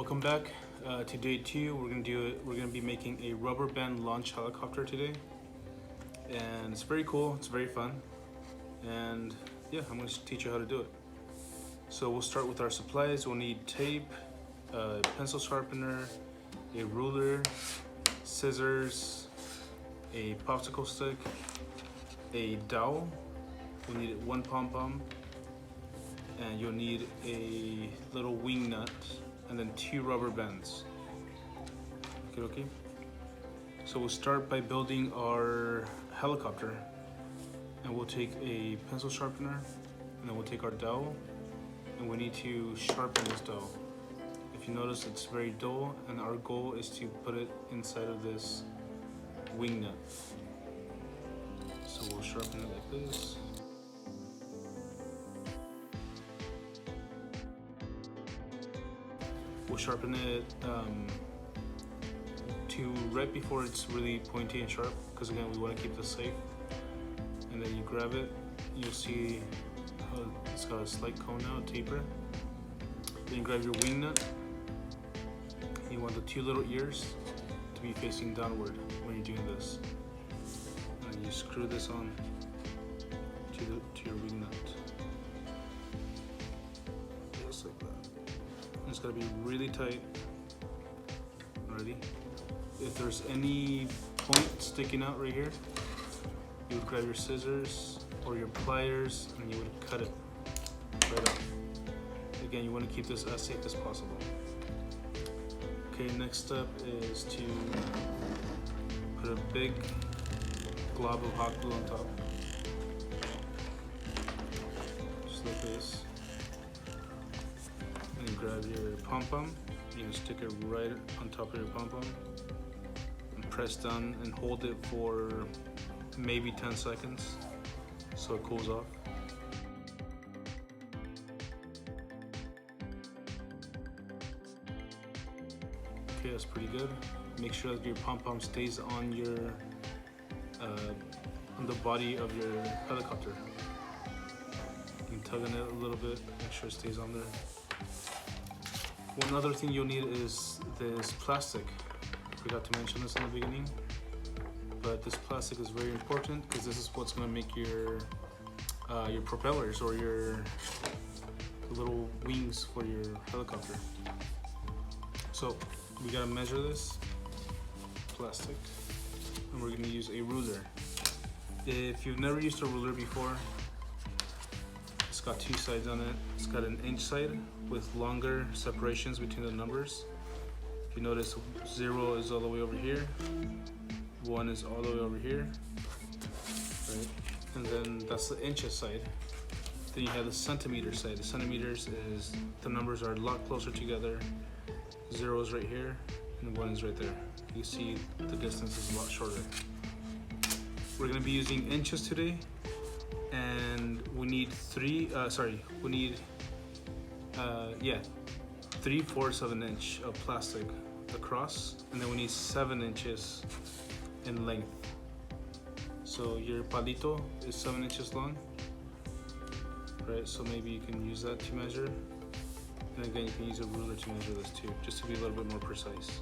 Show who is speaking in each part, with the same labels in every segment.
Speaker 1: Welcome back to day 2. We're gonna be making a rubber band launch helicopter today, and it's very cool. It's very fun, and yeah, I'm gonna teach you how to do it. So we'll start with our supplies. We'll need tape, a pencil sharpener, a ruler, scissors, a popsicle stick, a dowel. We'll need one pom-pom, and you'll need a little wing nut, and then 2 rubber bands. Okay. So we'll start by building our helicopter, and we'll take a pencil sharpener, and then we'll take our dowel, and we need to sharpen this dowel. If you notice, it's very dull, and our goal is to put it inside of this wing nut. So we'll sharpen it like this. We'll sharpen it to right before it's really pointy and sharp, because again, we want to keep this safe. And then you grab it, you'll see how it's got a slight cone now, taper. Then you grab your wing nut. You want the 2 little ears to be facing downward when you're doing this. And you screw this on to your wing nut. Just like that. It's got to be really tight. Ready? If there's any point sticking out right here, you would grab your scissors or your pliers and you would cut it right off. Again, you want to keep this as safe as possible. Okay, next step is to put a big glob of hot glue on top. Just like this. And grab your pom-pom, you can stick it right on top of your pom-pom and press down and hold it for maybe 10 seconds so it cools off. Okay, that's pretty good. Make sure that your pom-pom stays on your on the body of your helicopter. You can tug on it a little bit, make sure it stays on there. One other thing you'll need is this plastic. I forgot to mention this in the beginning, but this plastic is very important because this is what's going to make your propellers or your little wings for your helicopter. So we got to measure this plastic, and we're going to use a ruler. If you've never used a ruler before, it's got 2 sides on it. It's got an inch side with longer separations between the numbers. If you notice, 0 is all the way over here, 1 is all the way over here, right? And then that's the inches side. Then you have the centimeter side. The centimeters is the numbers are a lot closer together. 0 is right here, and 1 is right there. You see the distance is a lot shorter. We're going to be using inches today, and we need 3/4 of an inch of plastic across, and then we need 7 inches in length. So your palito is 7 inches long, right? So maybe you can use that to measure. And again, you can use a ruler to measure this too, just to be a little bit more precise.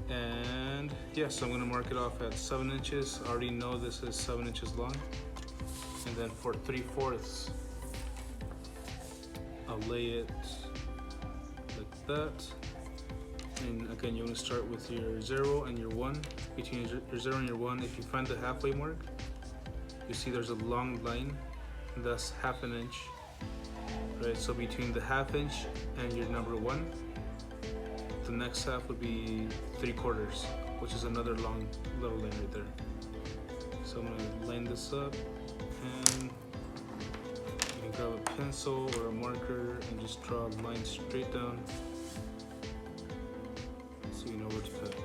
Speaker 1: And yeah, so I'm gonna mark it off at 7 inches. I already know this is 7 inches long. And then for 3/4, I'll lay it like that. And again, you want to start with your 0 and your 1. Between your 0 and your 1, if you find the halfway mark, you see there's a long line, and that's 1/2 inch. Right, so between the 1/2 inch and your number 1, the next half would be 3/4, which is another long little line right there. So I'm going to line this up, and you can grab a pencil or a marker and just draw a line straight down so you know where to cut.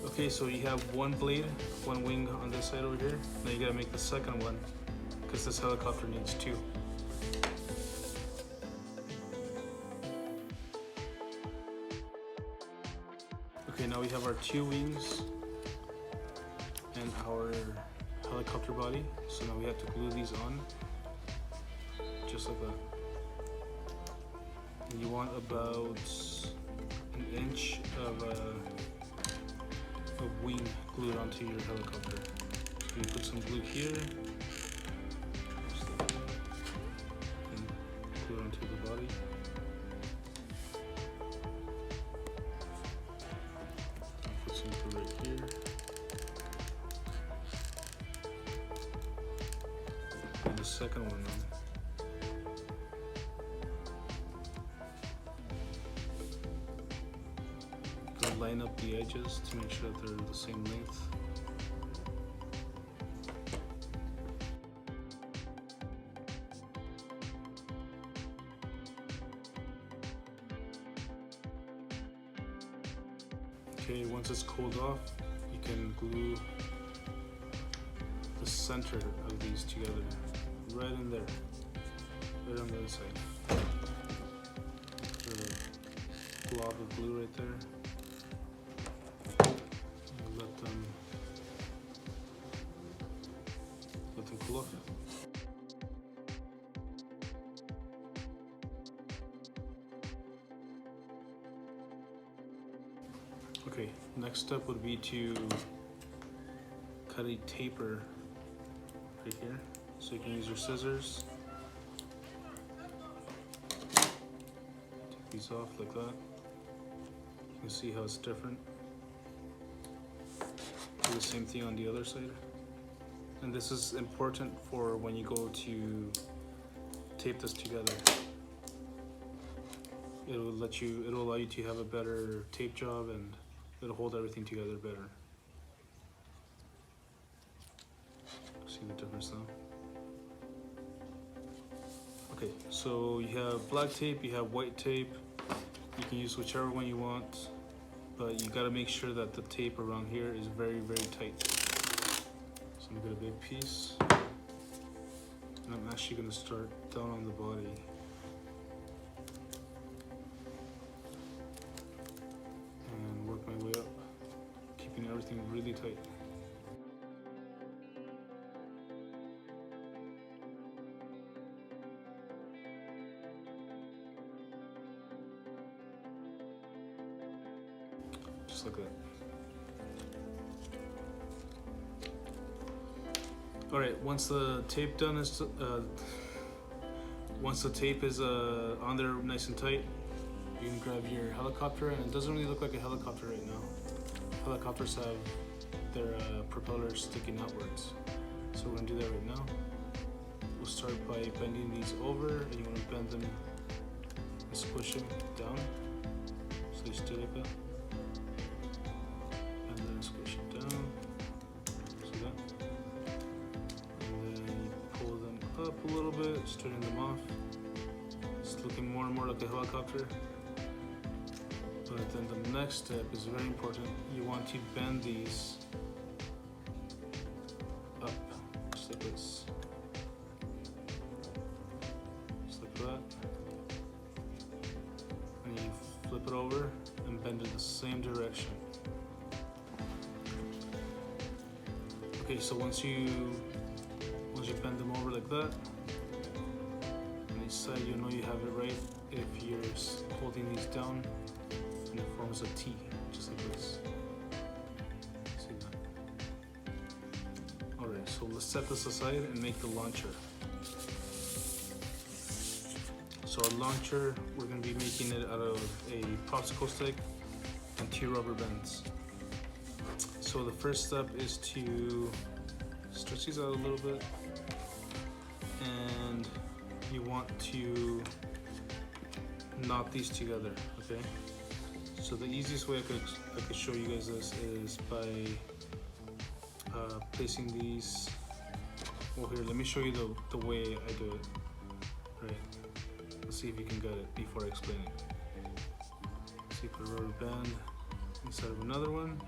Speaker 1: Okay, so you have 1 blade, 1 wing on this side over here. Now you gotta make the second one, because this helicopter needs 2. Okay, now we have our two wings and our helicopter body. So now we have to glue these on, just like that. And you want about an inch of wing glued onto your helicopter. So you put some glue here, just like that, and glue it onto the body. Put some glue right here. And the second one now. Line up the edges to make sure that they're the same length. Okay, once it's cooled off, you can glue the center of these together, right in there, right on the inside. Put a blob of glue right there. Let them cool off. Okay, next step would be to cut a taper right here. So you can use your scissors. Take these off like that. You can see how it's different. Do the same thing on the other side. And this is important for when you go to tape this together. It'll allow you to have a better tape job, and it'll hold everything together better. See the difference now? Okay, so you have black tape, you have white tape. You can use whichever one you want, but you gotta make sure that the tape around here is very, very tight. So I'm gonna get a big piece, and I'm actually gonna start down on the body. And work my way up, keeping everything really tight. Just like that. All right, once the tape done is once the tape is on there nice and tight, you can grab your helicopter, and it doesn't really look like a helicopter right now. Helicopters have their propellers sticking outwards. So we're gonna do that right now. We'll start by bending these over, and you wanna bend them and squish them down. So they stay like that. And then squish it down. See that? And then you pull them up a little bit, straighten them off. It's looking more and more like a helicopter. But then the next step is very important. You want to bend these up, just like this. Just like that. And you flip it over and bend it the same direction. Okay, so once you bend them over like that, on each side you know you have it right if you're holding these down. And it forms a T, just like this. See that? Alright, so let's set this aside and make the launcher. So our launcher, we're going to be making it out of a popsicle stick and 2 rubber bands. So the first step is to stretch these out a little bit, and you want to knot these together, okay? So the easiest way I could show you guys this is by placing these. Well, here, let me show you the way I do it. Right. Let's see if you can get it before I explain it. So you put a rubber band inside of another one,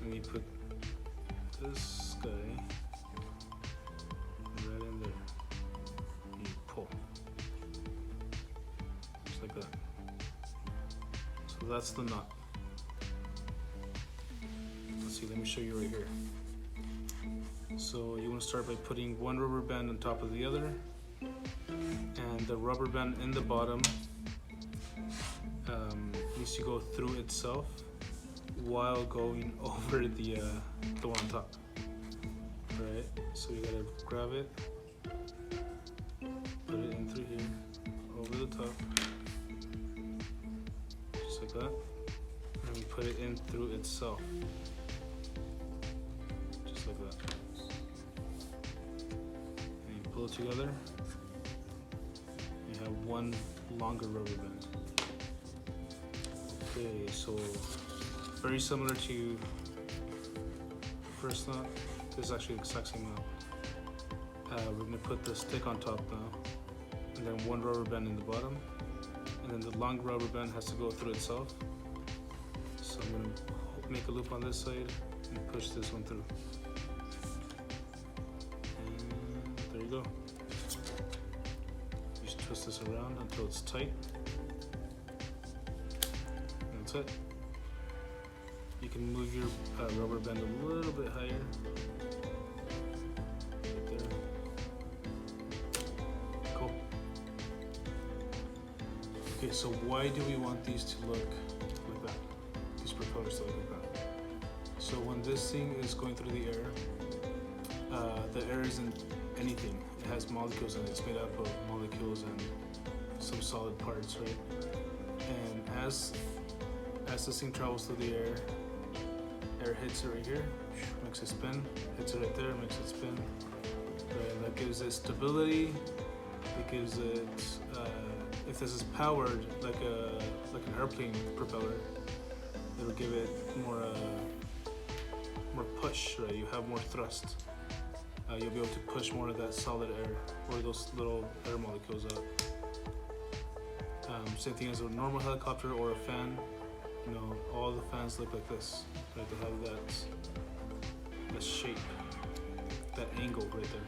Speaker 1: and you put this guy right in there. And you pull, just like that. So that's the knot. see, let me show you right here. So you want to start by putting one rubber band on top of the other, and the rubber band in the bottom needs to go through itself while going over the one on top. Right, so you gotta grab it, put it in through here, over the top, just like that, and we put it in through itself, just like that. And you pull it together, you have one longer rubber band. Okay, so very similar to first knot. This is actually the exact same knot. We're gonna put the stick on top now, and then one rubber band in the bottom, and then the long rubber band has to go through itself. So I'm gonna make a loop on this side and push this one through. And there you go. You just twist this around until it's tight. And that's it. You can move your rubber band a little bit higher. Right there. Cool. Okay, so why do we want these to look like that? These propellers to look like that. So when this thing is going through the air isn't anything. It has molecules in it. It's made up of molecules and some solid parts, right? And as this thing travels through the air hits it right here, makes it spin, hits it right there, makes it spin. And that gives it stability. It gives it, if this is powered like an airplane propeller, it'll give it more push, right? You have more thrust. You'll be able to push more of that solid air or those little air molecules out. Same thing as a normal helicopter or a fan. You know, all the fans look like this, right? They have that shape, that angle right there.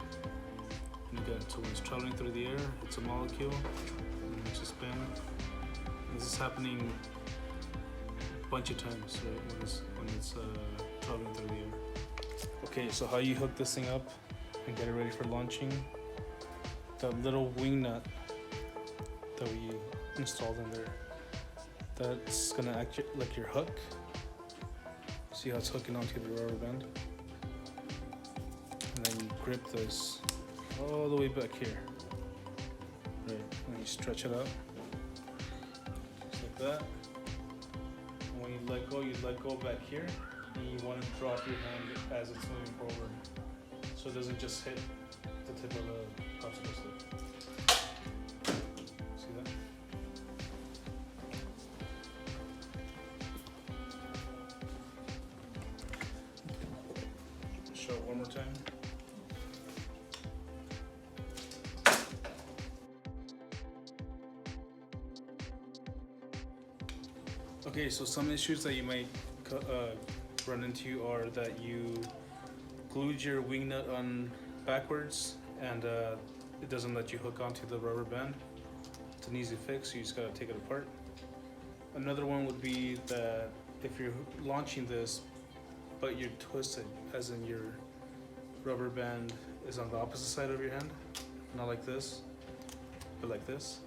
Speaker 1: And again, so when it's traveling through the air, it's a molecule, and it makes a spin. And this is happening a bunch of times, right? When it's traveling through the air. Okay, so how you hook this thing up and get it ready for launching? That little wing nut that we installed in there, that's gonna act like your hook. See how it's hooking onto the rubber band? And then you grip this all the way back here. Right, and you stretch it out, just like that. And when you let go back here, and you want to drop your hand as it's moving forward, so it doesn't just hit the tip of the popsicle stick. See that? Show it one more time. Okay, so some issues that you might run into are that you glued your wing nut on backwards and it doesn't let you hook onto the rubber band. It's an easy fix, so you just gotta take it apart. Another one would be that if you're launching this but you're twisted, as in your rubber band is on the opposite side of your hand, not like this, but like this,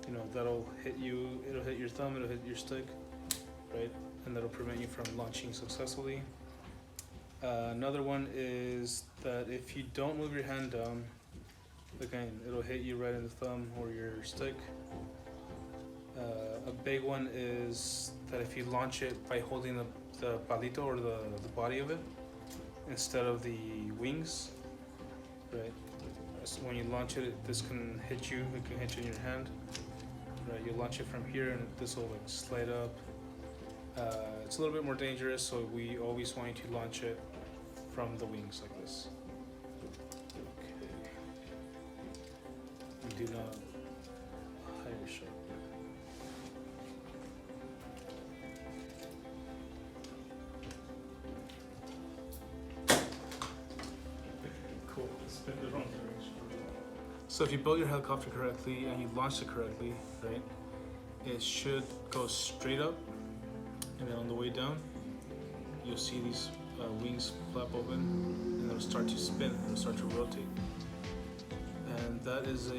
Speaker 1: you know, that'll hit you, it'll hit your thumb, it'll hit your stick, right? And that'll prevent you from launching successfully. Another one is that if you don't move your hand down, again, it'll hit you right in the thumb or your stick. A big one is that if you launch it by holding the palito or the body of it instead of the wings, right? So when you launch it, this can hit you, it can hit you in your hand, right? You launch it from here and this will like slide up. It's a little bit more dangerous, so we always want you to launch it from the wings like this. Okay. And do not higher shot. Cool. Spin the wrong direction. So if you build your helicopter correctly and you launch it correctly, right, it should go straight up. And then on the way down, you'll see these wings flap open, and it'll start to spin, it'll start to rotate. And that is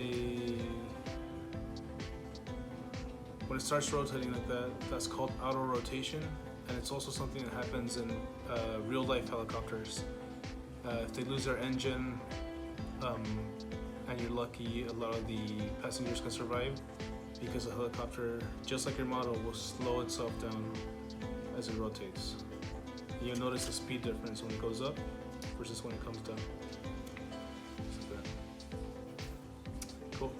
Speaker 1: when it starts rotating like that, that's called auto rotation, and it's also something that happens in real life helicopters. If they lose their engine, and you're lucky, a lot of the passengers can survive, because the helicopter, just like your model, will slow itself down as it rotates. You'll notice the speed difference when it goes up versus when it comes down. Just like that. Cool.